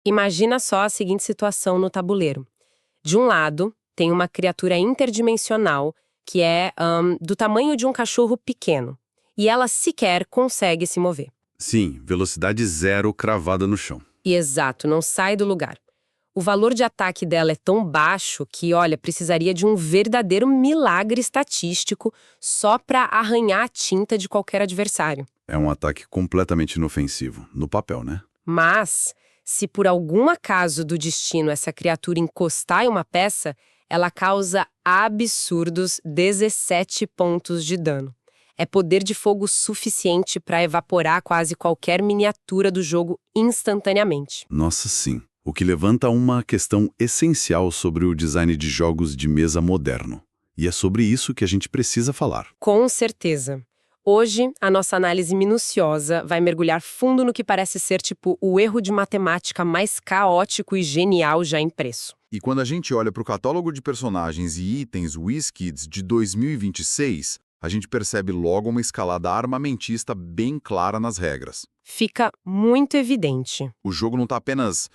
Imagina só a seguinte situação no tabuleiro. De um lado, tem uma criatura interdimensional que é do tamanho de um cachorro pequeno. E ela sequer consegue se mover. Sim, velocidade zero cravada no chão. E exato, não sai do lugar. O valor de ataque dela é tão baixo que, olha, precisaria de um verdadeiro milagre estatístico só para arranhar a tinta de qualquer adversário. É um ataque completamente inofensivo, no papel, né? Mas, se por algum acaso do destino essa criatura encostar em uma peça, ela causa absurdos 17 pontos de dano. É poder de fogo suficiente para evaporar quase qualquer miniatura do jogo instantaneamente. Nossa, sim. O que levanta uma questão essencial sobre o design de jogos de mesa moderno. E é sobre isso que a gente precisa falar. Com certeza. Hoje, a nossa análise minuciosa vai mergulhar fundo no que parece ser tipo o erro de matemática mais caótico e genial já impresso. E quando a gente olha para o catálogo de personagens e itens WizKids de 2026, a gente percebe logo uma escalada armamentista bem clara nas regras. Fica muito evidente. O jogo não está apenas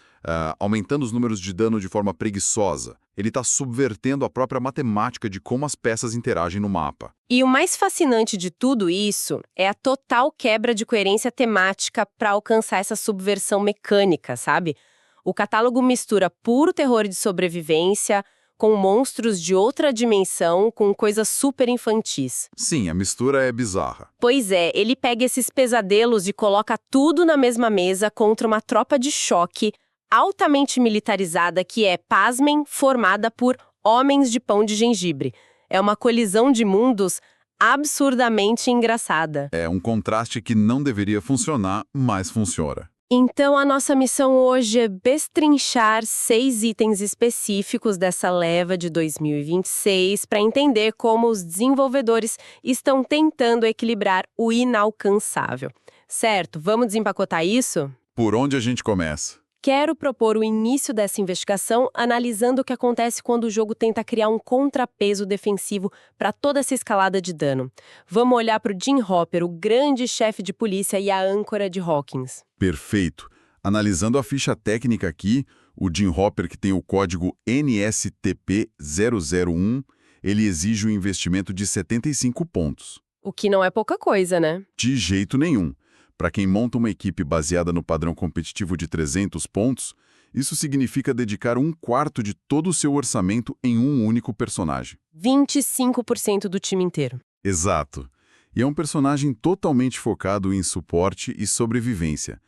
aumentando os números de dano de forma preguiçosa, ele está subvertendo a própria matemática de como as peças interagem no mapa. E o mais fascinante de tudo isso é a total quebra de coerência temática para alcançar essa subversão mecânica, sabe? O catálogo mistura puro terror de sobrevivência com monstros de outra dimensão, com coisas super infantis. Sim, a mistura é bizarra. Pois é, ele pega esses pesadelos e coloca tudo na mesma mesa contra uma tropa de choque altamente militarizada que é, pasmem, formada por homens de pão de gengibre. É uma colisão de mundos absurdamente engraçada. É um contraste que não deveria funcionar, mas funciona. Então, a nossa missão hoje é destrinchar 6 itens específicos dessa leva de 2026 para entender como os desenvolvedores estão tentando equilibrar o inalcançável. Certo? Vamos desempacotar isso? Por onde a gente começa? Quero propor o início dessa investigação analisando o que acontece quando o jogo tenta criar um contrapeso defensivo para toda essa escalada de dano. Vamos olhar para o Jim Hopper, o grande chefe de polícia e a âncora de Hawkins. Perfeito. Analisando a ficha técnica aqui, o Jim Hopper, que tem o código NSTP001, ele exige um investimento de 75 pontos. O que não é pouca coisa, né? De jeito nenhum. Para quem monta uma equipe baseada no padrão competitivo de 300 pontos, isso significa dedicar 1/4 de todo o seu orçamento em um único personagem. 25% do time inteiro. Exato. E é um personagem totalmente focado em suporte e sobrevivência.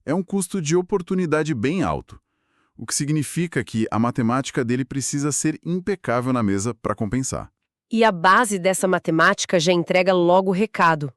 É um custo de oportunidade bem alto, o que significa que a matemática dele precisa ser impecável na mesa para compensar. E a base dessa matemática já entrega logo o recado.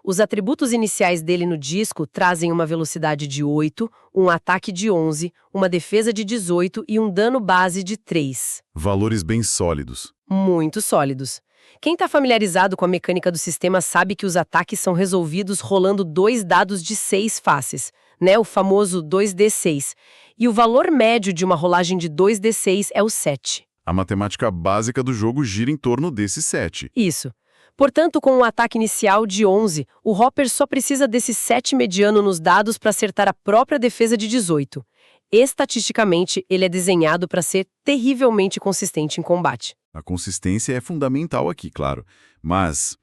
Os atributos iniciais dele no disco trazem uma velocidade de 8, um ataque de 11, uma defesa de 18 e um dano base de 3. Valores bem sólidos. Muito sólidos. Quem está familiarizado com a mecânica do sistema sabe que os ataques são resolvidos rolando 2 dados de 6 faces, né? O famoso 2d6. E o valor médio de uma rolagem de 2d6 é o 7. A matemática básica do jogo gira em torno desse 7. Isso. Portanto, com um ataque inicial de 11, o Hopper só precisa desse 7 mediano nos dados para acertar a própria defesa de 18. Estatisticamente, ele é desenhado para ser terrivelmente consistente em combate. A consistência é fundamental aqui, claro. Mas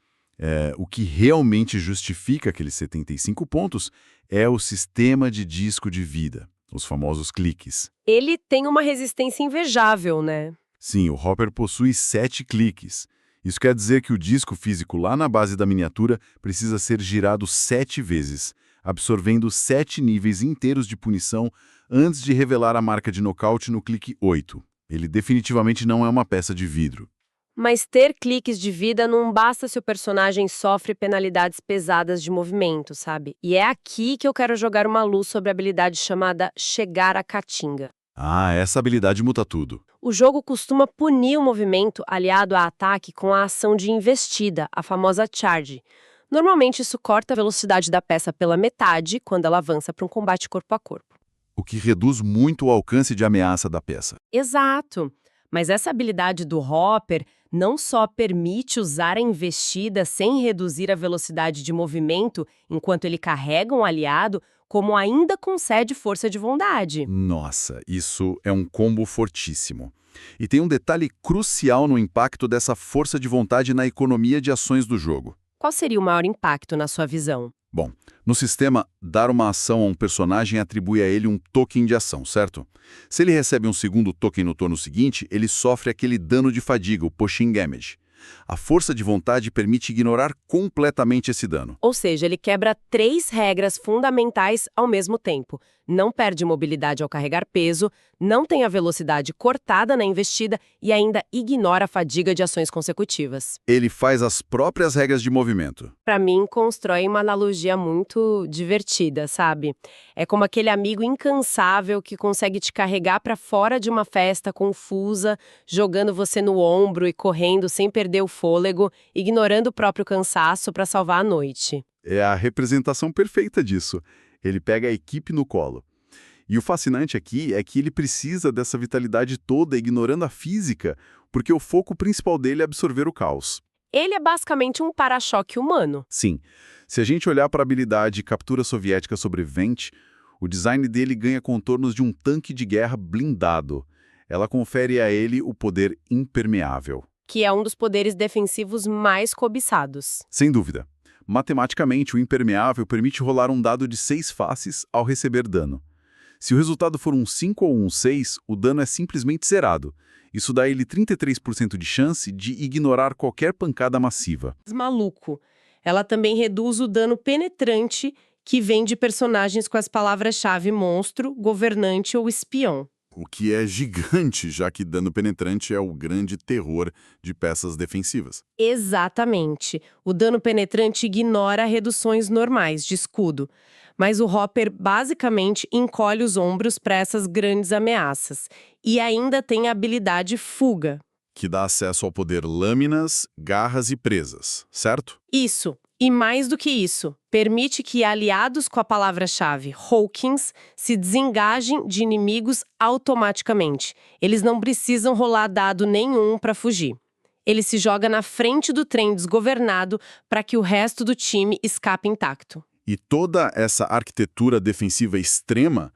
o que realmente justifica aqueles 75 pontos é o sistema de disco de vida, os famosos cliques. Ele tem uma resistência invejável, né? Sim, o Hopper possui 7 cliques. Isso quer dizer que o disco físico lá na base da miniatura precisa ser girado 7 vezes, absorvendo 7 níveis inteiros de punição antes de revelar a marca de nocaute no clique 8. Ele definitivamente não é uma peça de vidro. Mas ter cliques de vida não basta se o personagem sofre penalidades pesadas de movimento, sabe? E é aqui que eu quero jogar uma luz sobre a habilidade chamada Chegar à Caatinga. Ah, essa habilidade muda tudo. O jogo costuma punir o movimento aliado a ataque com a ação de investida, a famosa charge. Normalmente isso corta a velocidade da peça pela metade quando ela avança para um combate corpo a corpo. O que reduz muito o alcance de ameaça da peça. Exato. Mas essa habilidade do Hopper não só permite usar a investida sem reduzir a velocidade de movimento enquanto ele carrega um aliado, como ainda concede força de vontade. Nossa, isso é um combo fortíssimo. E tem um detalhe crucial no impacto dessa força de vontade na economia de ações do jogo. Qual seria o maior impacto na sua visão? Bom, no sistema, dar uma ação a um personagem atribui a ele um token de ação, certo? Se ele recebe um segundo token no turno seguinte, ele sofre aquele dano de fadiga, o pushing damage. A força de vontade permite ignorar completamente esse dano. Ou seja, ele quebra 3 regras fundamentais ao mesmo tempo. Não perde mobilidade ao carregar peso, não tem a velocidade cortada na investida e ainda ignora a fadiga de ações consecutivas. Ele faz as próprias regras de movimento. Para mim, constrói uma analogia muito divertida, sabe? É como aquele amigo incansável que consegue te carregar para fora de uma festa confusa, jogando você no ombro e correndo sem perder o fôlego, ignorando o próprio cansaço para salvar a noite. É a representação perfeita disso. Ele pega a equipe no colo. E o fascinante aqui é que ele precisa dessa vitalidade toda ignorando a física, porque o foco principal dele é absorver o caos. Ele é basicamente um para-choque humano. Sim, se a gente olhar para a habilidade captura soviética sobrevivente, o design dele ganha contornos de um tanque de guerra blindado. Ela confere a ele o poder impermeável. Que é um dos poderes defensivos mais cobiçados. Sem dúvida. Matematicamente, o impermeável permite rolar um dado de 6 faces ao receber dano. Se o resultado for um 5 ou um 6, o dano é simplesmente zerado. Isso dá a ele 33% de chance de ignorar qualquer pancada massiva. Maluco. Ela também reduz o dano penetrante que vem de personagens com as palavras-chave monstro, governante ou espião. O que é gigante, já que dano penetrante é o grande terror de peças defensivas. Exatamente. O dano penetrante ignora reduções normais de escudo. Mas o Hopper basicamente encolhe os ombros para essas grandes ameaças. E ainda tem a habilidade fuga. Que dá acesso ao poder lâminas, garras e presas, certo? Isso. E mais do que isso, permite que aliados com a palavra-chave Hawkins se desengajem de inimigos automaticamente. Eles não precisam rolar dado nenhum para fugir. Ele se joga na frente do trem desgovernado para que o resto do time escape intacto. E toda essa arquitetura defensiva extrema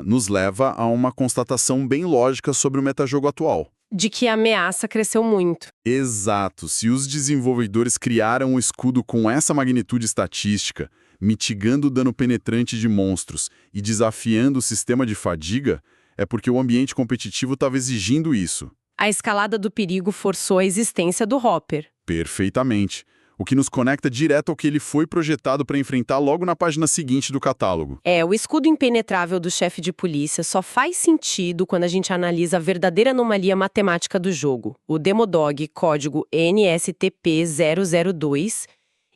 nos leva a uma constatação bem lógica sobre o metajogo atual. De que a ameaça cresceu muito. Exato. Se os desenvolvedores criaram um escudo com essa magnitude estatística, mitigando o dano penetrante de monstros e desafiando o sistema de fadiga, é porque o ambiente competitivo estava exigindo isso. A escalada do perigo forçou a existência do Hopper. Perfeitamente. O que nos conecta direto ao que ele foi projetado para enfrentar logo na página seguinte do catálogo. O escudo impenetrável do chefe de polícia só faz sentido quando a gente analisa a verdadeira anomalia matemática do jogo, o Demodog código NSTP002,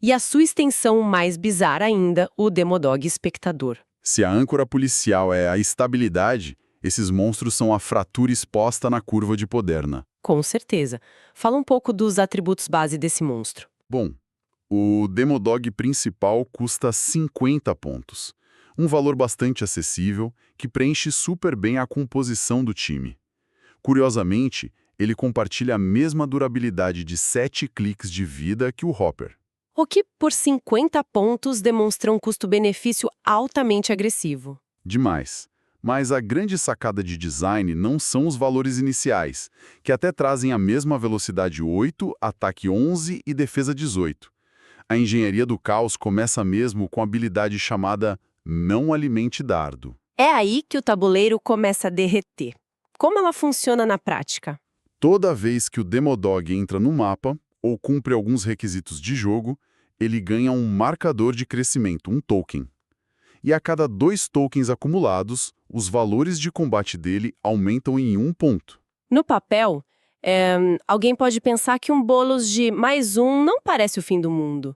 e a sua extensão mais bizarra ainda, o Demodog espectador. Se a âncora policial é a estabilidade, esses monstros são a fratura exposta na curva de Poderna. Com certeza. Fala um pouco dos atributos base desse monstro. Bom, o Demodog principal custa 50 pontos. Um valor bastante acessível que preenche super bem a composição do time. Curiosamente, ele compartilha a mesma durabilidade de 7 cliques de vida que o Hopper. O que, por 50 pontos, demonstra um custo-benefício altamente agressivo. Demais. Mas a grande sacada de design não são os valores iniciais, que até trazem a mesma velocidade 8, ataque 11 e defesa 18. A engenharia do caos começa mesmo com a habilidade chamada Não Alimente Dardo. É aí que o tabuleiro começa a derreter. Como ela funciona na prática? Toda vez que o Demodog entra no mapa, ou cumpre alguns requisitos de jogo, ele ganha um marcador de crescimento, um token. E a cada 2 tokens acumulados, os valores de combate dele aumentam em 1 ponto. No papel, alguém pode pensar que um bônus de +1 não parece o fim do mundo.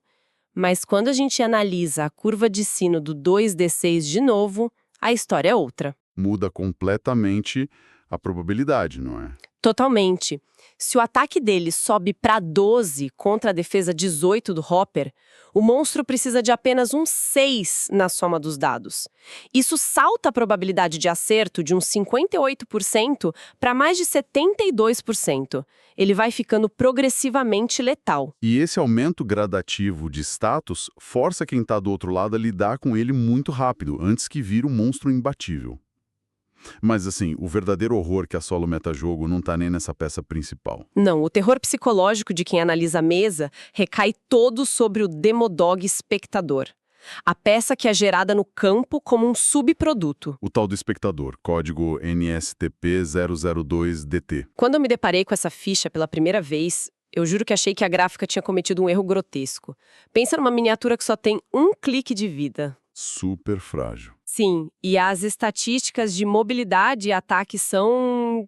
Mas quando a gente analisa a curva de sino do 2d6 de novo, a história é outra. Muda completamente a probabilidade, não é? Totalmente. Se o ataque dele sobe para 12 contra a defesa 18 do Hopper, o monstro precisa de apenas um 6 na soma dos dados. Isso salta a probabilidade de acerto de uns 58% para mais de 72%. Ele vai ficando progressivamente letal. E esse aumento gradativo de status força quem está do outro lado a lidar com ele muito rápido, antes que vire um monstro imbatível. Mas assim, o verdadeiro horror que assola o metajogo não tá nem nessa peça principal. Não, o terror psicológico de quem analisa a mesa recai todo sobre o Demodog espectador. A peça que é gerada no campo como um subproduto. O tal do espectador, código NSTP002DT. Quando eu me deparei com essa ficha pela primeira vez, eu juro que achei que a gráfica tinha cometido um erro grotesco. Pensa numa miniatura que só tem um clique de vida. Super frágil. Sim, e as estatísticas de mobilidade e ataque são,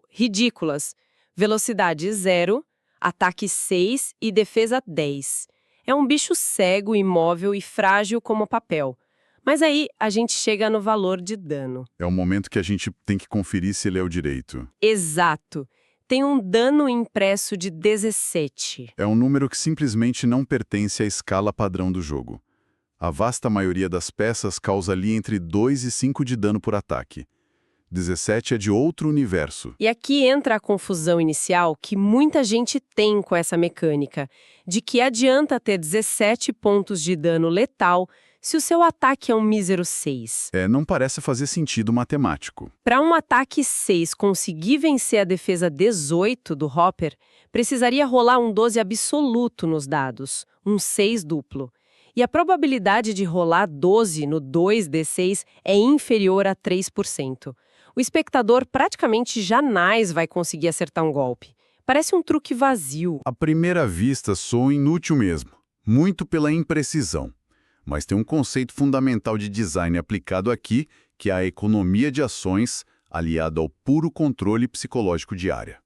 ridículas. Velocidade 0, ataque 6 e defesa 10. É um bicho cego, imóvel e frágil como papel. Mas aí a gente chega no valor de dano. É o momento que a gente tem que conferir se ele é o direito. Exato. Tem um dano impresso de 17. É um número que simplesmente não pertence à escala padrão do jogo. A vasta maioria das peças causa ali entre 2 e 5 de dano por ataque. 17 é de outro universo. E aqui entra a confusão inicial que muita gente tem com essa mecânica, de que adianta ter 17 pontos de dano letal se o seu ataque é um mísero 6. Não parece fazer sentido matemático. Para um ataque 6 conseguir vencer a defesa 18 do Hopper, precisaria rolar um 12 absoluto nos dados, um 6 duplo. E a probabilidade de rolar 12 no 2d6 é inferior a 3%. O espectador praticamente jamais vai conseguir acertar um golpe. Parece um truque vazio. À primeira vista, soa inútil mesmo. Muito pela imprecisão. Mas tem um conceito fundamental de design aplicado aqui, que é a economia de ações, aliada ao puro controle psicológico de área.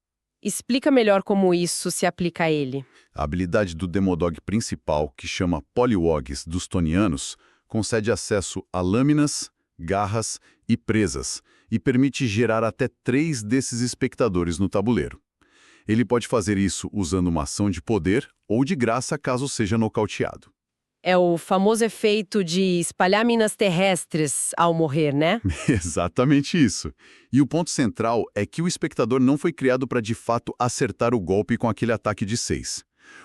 Explica melhor como isso se aplica a ele. A habilidade do Demodog principal, que chama Polywogs dos Tonianos, concede acesso a lâminas, garras e presas, e permite gerar até 3 desses espectadores no tabuleiro. Ele pode fazer isso usando uma ação de poder ou de graça caso seja nocauteado. É o famoso efeito de espalhar minas terrestres ao morrer, né? Exatamente isso. E o ponto central é que o espectador não foi criado para de fato acertar o golpe com aquele ataque de 6.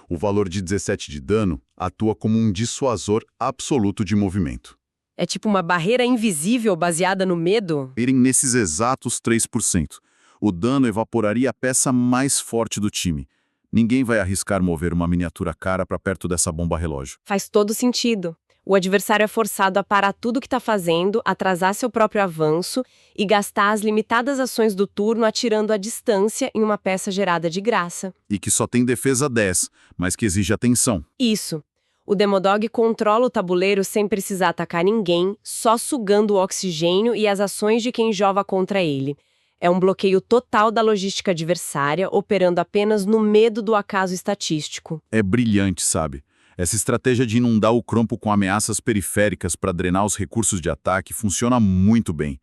O valor de 17 de dano atua como um dissuasor absoluto de movimento. É tipo uma barreira invisível baseada no medo? Irem nesses exatos 3%. O dano evaporaria a peça mais forte do time. Ninguém vai arriscar mover uma miniatura cara para perto dessa bomba relógio. Faz todo sentido. O adversário é forçado a parar tudo o que está fazendo, atrasar seu próprio avanço e gastar as limitadas ações do turno atirando à distância em uma peça gerada de graça. E que só tem defesa 10, mas que exige atenção. Isso. O Demodog controla o tabuleiro sem precisar atacar ninguém, só sugando o oxigênio e as ações de quem jova contra ele. É um bloqueio total da logística adversária, operando apenas no medo do acaso estatístico. É brilhante, sabe? Essa estratégia de inundar o campo com ameaças periféricas para drenar os recursos de ataque funciona muito bem.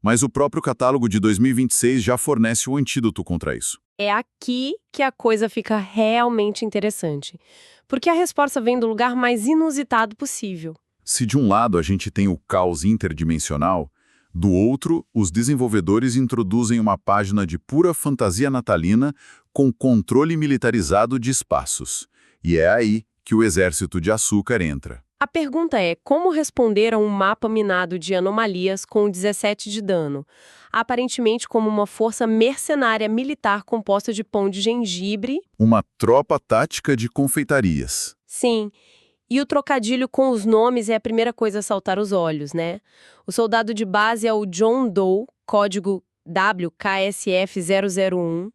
Mas o próprio catálogo de 2026 já fornece o antídoto contra isso. É aqui que a coisa fica realmente interessante, porque a resposta vem do lugar mais inusitado possível. Se de um lado a gente tem o caos interdimensional, do outro, os desenvolvedores introduzem uma página de pura fantasia natalina com controle militarizado de espaços. E é aí que o Exército de Açúcar entra. A pergunta é como responder a um mapa minado de anomalias com 17 de dano, aparentemente como uma força mercenária militar composta de pão de gengibre. Uma tropa tática de confeitarias. Sim. E o trocadilho com os nomes é a primeira coisa a saltar os olhos, né? O soldado de base é o John Doe, código WKSF-001,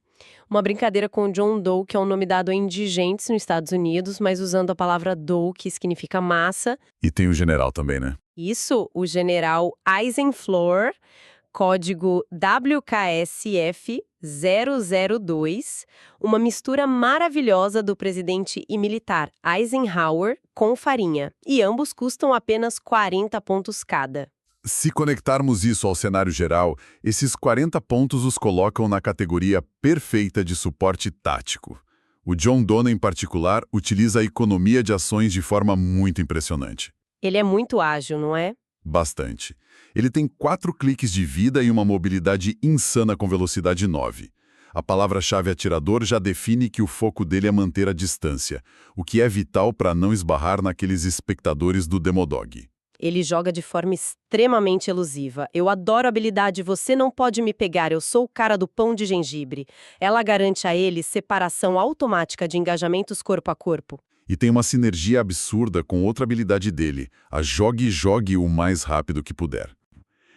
uma brincadeira com o John Doe, que é um nome dado a indigentes nos Estados Unidos, mas usando a palavra Doe, que significa massa. E tem o general também, né? Isso, o general Eisenhower, código WKSF-002, uma mistura maravilhosa do presidente e militar Eisenhower com farinha, e ambos custam apenas 40 pontos cada. Se conectarmos isso ao cenário geral, esses 40 pontos os colocam na categoria perfeita de suporte tático. O John Donne, em particular, utiliza a economia de ações de forma muito impressionante. Ele é muito ágil, não é? Bastante. Ele tem 4 cliques de vida e uma mobilidade insana com velocidade 9. A palavra-chave atirador já define que o foco dele é manter a distância, o que é vital para não esbarrar naqueles espectadores do Demodog. Ele joga de forma extremamente elusiva. Eu adoro a habilidade "Você não pode me pegar, eu sou o cara do pão de gengibre". Ela garante a ele separação automática de engajamentos corpo a corpo. E tem uma sinergia absurda com outra habilidade dele, a jogue o mais rápido que puder.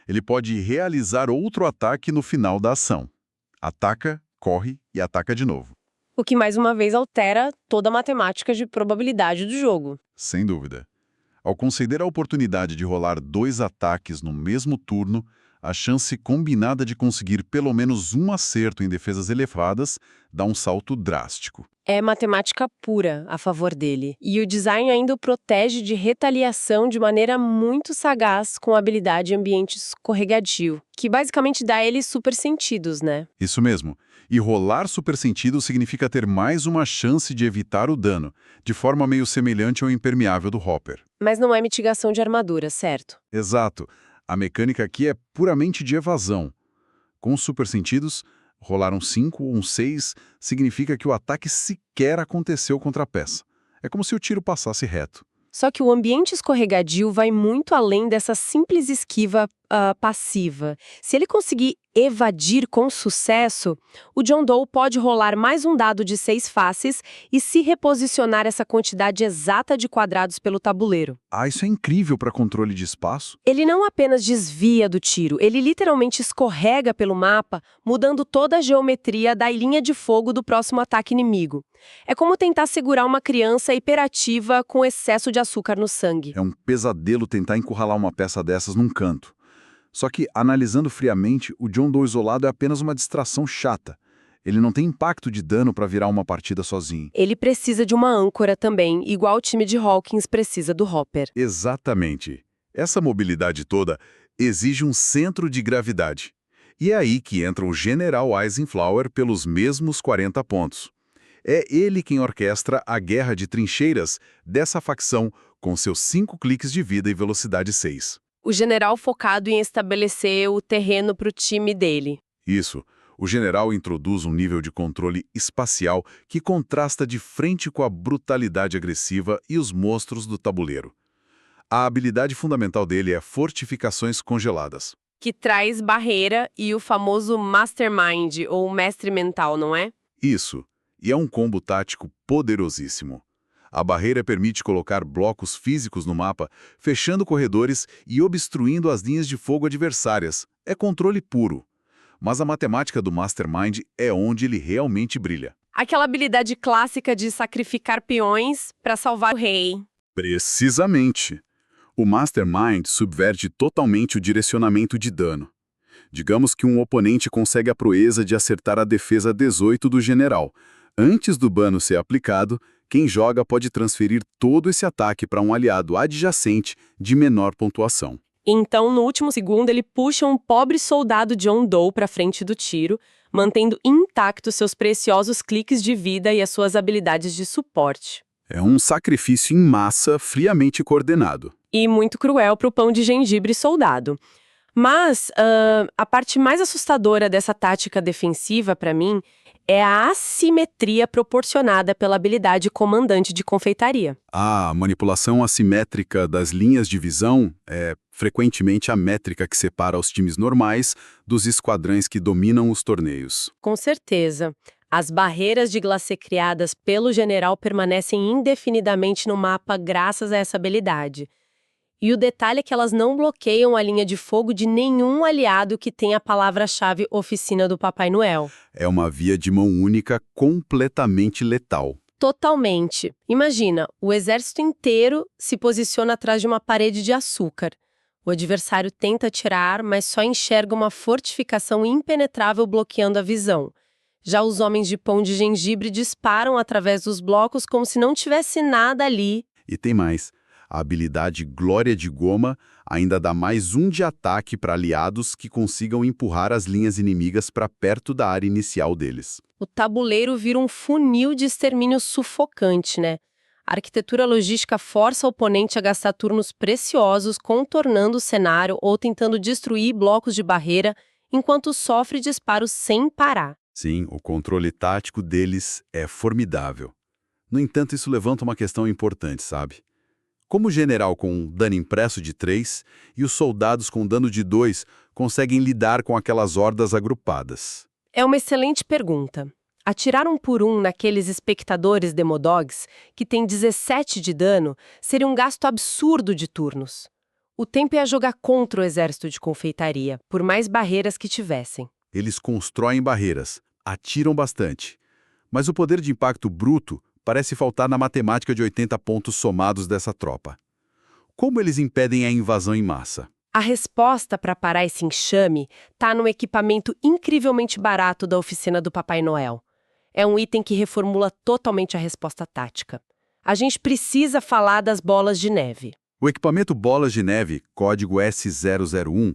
Ele pode realizar outro ataque no final da ação. Ataca, corre e ataca de novo. O que mais uma vez altera toda a matemática de probabilidade do jogo. Sem dúvida. Ao conceder a oportunidade de rolar 2 ataques no mesmo turno, a chance combinada de conseguir pelo menos um acerto em defesas elevadas dá um salto drástico. É matemática pura a favor dele. E o design ainda o protege de retaliação de maneira muito sagaz com a habilidade ambiente escorregadio, que basicamente dá a ele super sentidos, né? Isso mesmo. E rolar super sentido significa ter mais uma chance de evitar o dano, de forma meio semelhante ao impermeável do Hopper. Mas não é mitigação de armadura, certo? Exato. A mecânica aqui é puramente de evasão. Com os super sentidos, rolar um 5 ou um 6 significa que o ataque sequer aconteceu contra a peça. É como se o tiro passasse reto. Só que o ambiente escorregadio vai muito além dessa simples esquiva passiva. Se ele conseguir evadir com sucesso, o John Doe pode rolar mais um dado de 6 faces e se reposicionar essa quantidade exata de quadrados pelo tabuleiro. Ah, isso é incrível para controle de espaço. Ele não apenas desvia do tiro, ele literalmente escorrega pelo mapa, mudando toda a geometria da linha de fogo do próximo ataque inimigo. É como tentar segurar uma criança hiperativa com excesso de açúcar no sangue. É um pesadelo tentar encurralar uma peça dessas num canto. Só que, analisando friamente, o John Doe isolado é apenas uma distração chata. Ele não tem impacto de dano para virar uma partida sozinho. Ele precisa de uma âncora também, igual o time de Hawkins precisa do Hopper. Exatamente. Essa mobilidade toda exige um centro de gravidade. E é aí que entra o General Eisenhower pelos mesmos 40 pontos. É ele quem orquestra a guerra de trincheiras dessa facção com seus 5 cliques de vida e velocidade 6. O general focado em estabelecer o terreno para o time dele. Isso. O general introduz um nível de controle espacial que contrasta de frente com a brutalidade agressiva e os monstros do tabuleiro. A habilidade fundamental dele é fortificações congeladas. Que traz barreira e o famoso Mastermind, ou mestre mental, não é? Isso. E é um combo tático poderosíssimo. A barreira permite colocar blocos físicos no mapa, fechando corredores e obstruindo as linhas de fogo adversárias. É controle puro. Mas a matemática do Mastermind é onde ele realmente brilha. Aquela habilidade clássica de sacrificar peões para salvar o rei. Precisamente. O Mastermind subverte totalmente o direcionamento de dano. Digamos que um oponente consegue a proeza de acertar a defesa 18 do general. Antes do bano ser aplicado, quem joga pode transferir todo esse ataque para um aliado adjacente de menor pontuação. Então, no último segundo, ele puxa um pobre soldado John Doe para frente do tiro, mantendo intactos seus preciosos cliques de vida e as suas habilidades de suporte. É um sacrifício em massa friamente coordenado. E muito cruel para o pão de gengibre soldado. Mas a parte mais assustadora dessa tática defensiva, para mim, é a assimetria proporcionada pela habilidade comandante de confeitaria. A manipulação assimétrica das linhas de visão é frequentemente a métrica que separa os times normais dos esquadrões que dominam os torneios. Com certeza. As barreiras de glacê criadas pelo general permanecem indefinidamente no mapa graças a essa habilidade. E o detalhe é que elas não bloqueiam a linha de fogo de nenhum aliado que tenha a palavra-chave Oficina do Papai Noel. É uma via de mão única completamente letal. Totalmente. Imagina, o exército inteiro se posiciona atrás de uma parede de açúcar. O adversário tenta atirar, mas só enxerga uma fortificação impenetrável bloqueando a visão. Já os homens de pão de gengibre disparam através dos blocos como se não tivesse nada ali. E tem mais. A habilidade Glória de Goma ainda dá mais um de ataque para aliados que consigam empurrar as linhas inimigas para perto da área inicial deles. O tabuleiro vira um funil de extermínio sufocante, né? A arquitetura logística força o oponente a gastar turnos preciosos contornando o cenário ou tentando destruir blocos de barreira enquanto sofre disparos sem parar. Sim, o controle tático deles é formidável. No entanto, isso levanta uma questão importante, sabe? Como o general com dano impresso de 3 e os soldados com dano de 2 conseguem lidar com aquelas hordas agrupadas? É uma excelente pergunta. Atirar um por um naqueles espectadores Demodogs, que tem 17 de dano, seria um gasto absurdo de turnos. O tempo ia jogar contra o exército de confeitaria, por mais barreiras que tivessem. Eles constroem barreiras, atiram bastante. Mas o poder de impacto bruto parece faltar na matemática de 80 pontos somados dessa tropa. Como eles impedem a invasão em massa? A resposta para parar esse enxame está no equipamento incrivelmente barato da oficina do Papai Noel. É um item que reformula totalmente a resposta tática. A gente precisa falar das bolas de neve. O equipamento Bolas de Neve, código S001,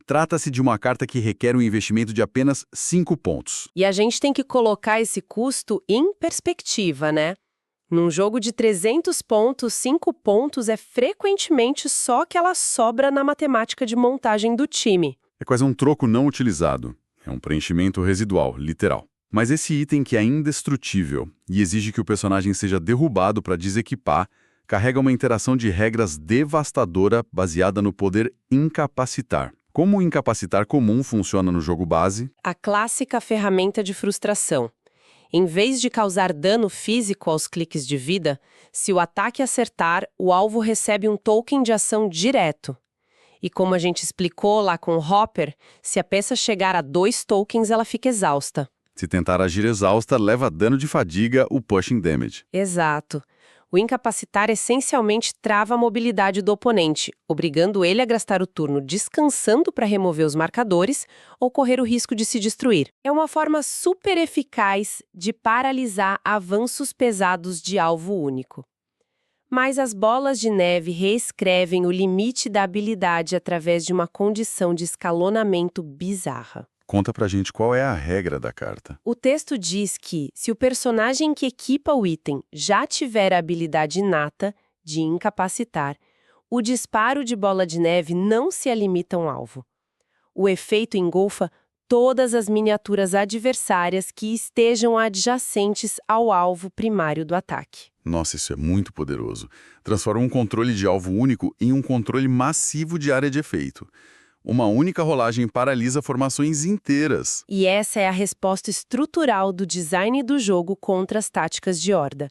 trata-se de uma carta que requer um investimento de apenas 5 pontos. E a gente tem que colocar esse custo em perspectiva, né? Num jogo de 300 pontos, 5 pontos é frequentemente só que ela sobra na matemática de montagem do time. É quase um troco não utilizado. É um preenchimento residual, literal. Mas esse item que é indestrutível e exige que o personagem seja derrubado para desequipar, carrega uma interação de regras devastadora baseada no poder incapacitar. Como o incapacitar comum funciona no jogo base? A clássica ferramenta de frustração. Em vez de causar dano físico aos cliques de vida, se o ataque acertar, o alvo recebe um token de ação direto. E como a gente explicou lá com o Hopper, se a peça chegar a 2 tokens, ela fica exausta. Se tentar agir exausta, leva dano de fadiga, o pushing damage. Exato. O incapacitar essencialmente trava a mobilidade do oponente, obrigando ele a gastar o turno descansando para remover os marcadores ou correr o risco de se destruir. É uma forma super eficaz de paralisar avanços pesados de alvo único. Mas as bolas de neve reescrevem o limite da habilidade através de uma condição de escalonamento bizarra. Conta pra gente qual é a regra da carta. O texto diz que, se o personagem que equipa o item já tiver a habilidade inata de incapacitar, o disparo de bola de neve não se limita a um alvo. O efeito engolfa todas as miniaturas adversárias que estejam adjacentes ao alvo primário do ataque. Nossa, isso é muito poderoso. Transforma um controle de alvo único em um controle massivo de área de efeito. Uma única rolagem paralisa formações inteiras. E essa é a resposta estrutural do design do jogo contra as táticas de horda.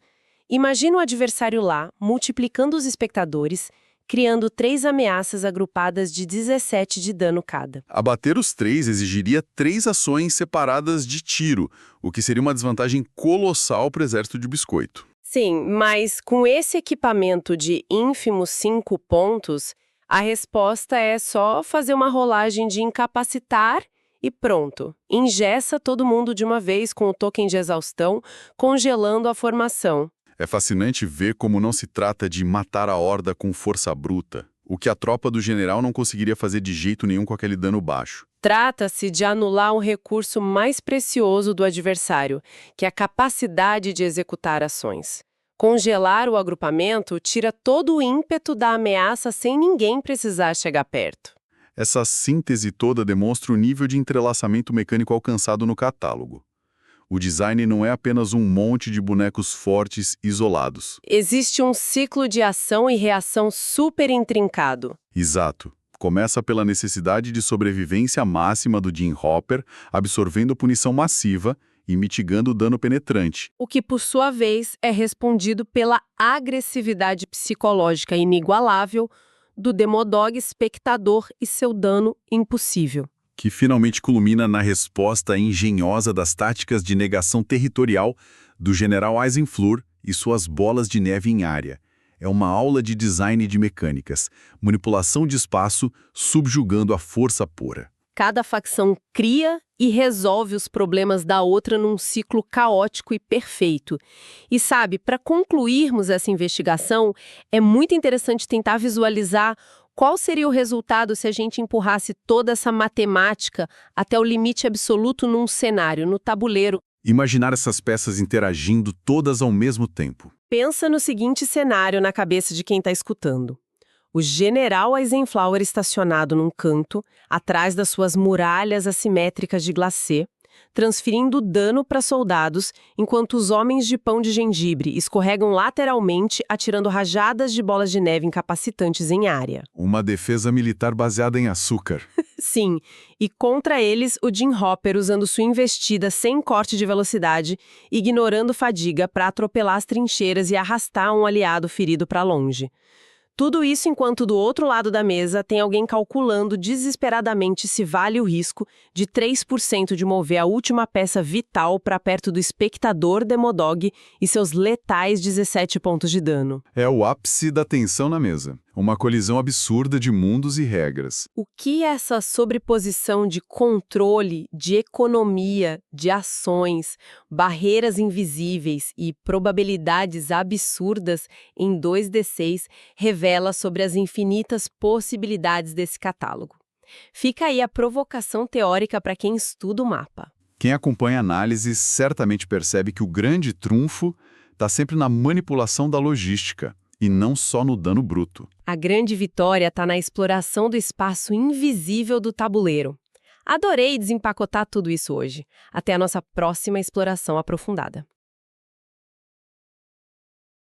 Imagina o adversário lá, multiplicando os espectadores, criando 3 ameaças agrupadas de 17 de dano cada. Abater os 3 exigiria 3 ações separadas de tiro, o que seria uma desvantagem colossal para o exército de biscoito. Sim, mas com esse equipamento de ínfimos 5 pontos, a resposta é só fazer uma rolagem de incapacitar e pronto. Engessa todo mundo de uma vez com o token de exaustão, congelando a formação. É fascinante ver como não se trata de matar a horda com força bruta, o que a tropa do general não conseguiria fazer de jeito nenhum com aquele dano baixo. Trata-se de anular um recurso mais precioso do adversário, que é a capacidade de executar ações. Congelar o agrupamento tira todo o ímpeto da ameaça sem ninguém precisar chegar perto. Essa síntese toda demonstra o nível de entrelaçamento mecânico alcançado no catálogo. O design não é apenas um monte de bonecos fortes isolados. Existe um ciclo de ação e reação super intrincado. Exato. Começa pela necessidade de sobrevivência máxima do Jim Hopper, absorvendo punição massiva e mitigando o dano penetrante. O que, por sua vez, é respondido pela agressividade psicológica inigualável do Demodog espectador e seu dano impossível. Que finalmente culmina na resposta engenhosa das táticas de negação territorial do general Eisenflur e suas bolas de neve em área. É uma aula de design de mecânicas, manipulação de espaço, subjugando a força pura. Cada facção cria e resolve os problemas da outra num ciclo caótico e perfeito. E sabe, para concluirmos essa investigação, é muito interessante tentar visualizar qual seria o resultado se a gente empurrasse toda essa matemática até o limite absoluto num cenário, no tabuleiro. Imaginar essas peças interagindo todas ao mesmo tempo. Pensa no seguinte cenário na cabeça de quem está escutando. O general Eisenhower estacionado num canto, atrás das suas muralhas assimétricas de glacê, transferindo dano para soldados, enquanto os homens de pão de gengibre escorregam lateralmente, atirando rajadas de bolas de neve incapacitantes em área. Uma defesa militar baseada em açúcar. Sim, e contra eles o Jim Hopper usando sua investida sem corte de velocidade, ignorando fadiga para atropelar as trincheiras e arrastar um aliado ferido para longe. Tudo isso enquanto do outro lado da mesa tem alguém calculando desesperadamente se vale o risco de 3% de mover a última peça vital para perto do espectador Demodog e seus letais 17 pontos de dano. É o ápice da tensão na mesa. Uma colisão absurda de mundos e regras. O que essa sobreposição de controle, de economia, de ações, barreiras invisíveis e probabilidades absurdas em 2D6 revela sobre as infinitas possibilidades desse catálogo? Fica aí a provocação teórica para quem estuda o mapa. Quem acompanha a análise certamente percebe que o grande trunfo está sempre na manipulação da logística, e não só no dano bruto. A grande vitória está na exploração do espaço invisível do tabuleiro. Adorei desempacotar tudo isso hoje. Até a nossa próxima exploração aprofundada.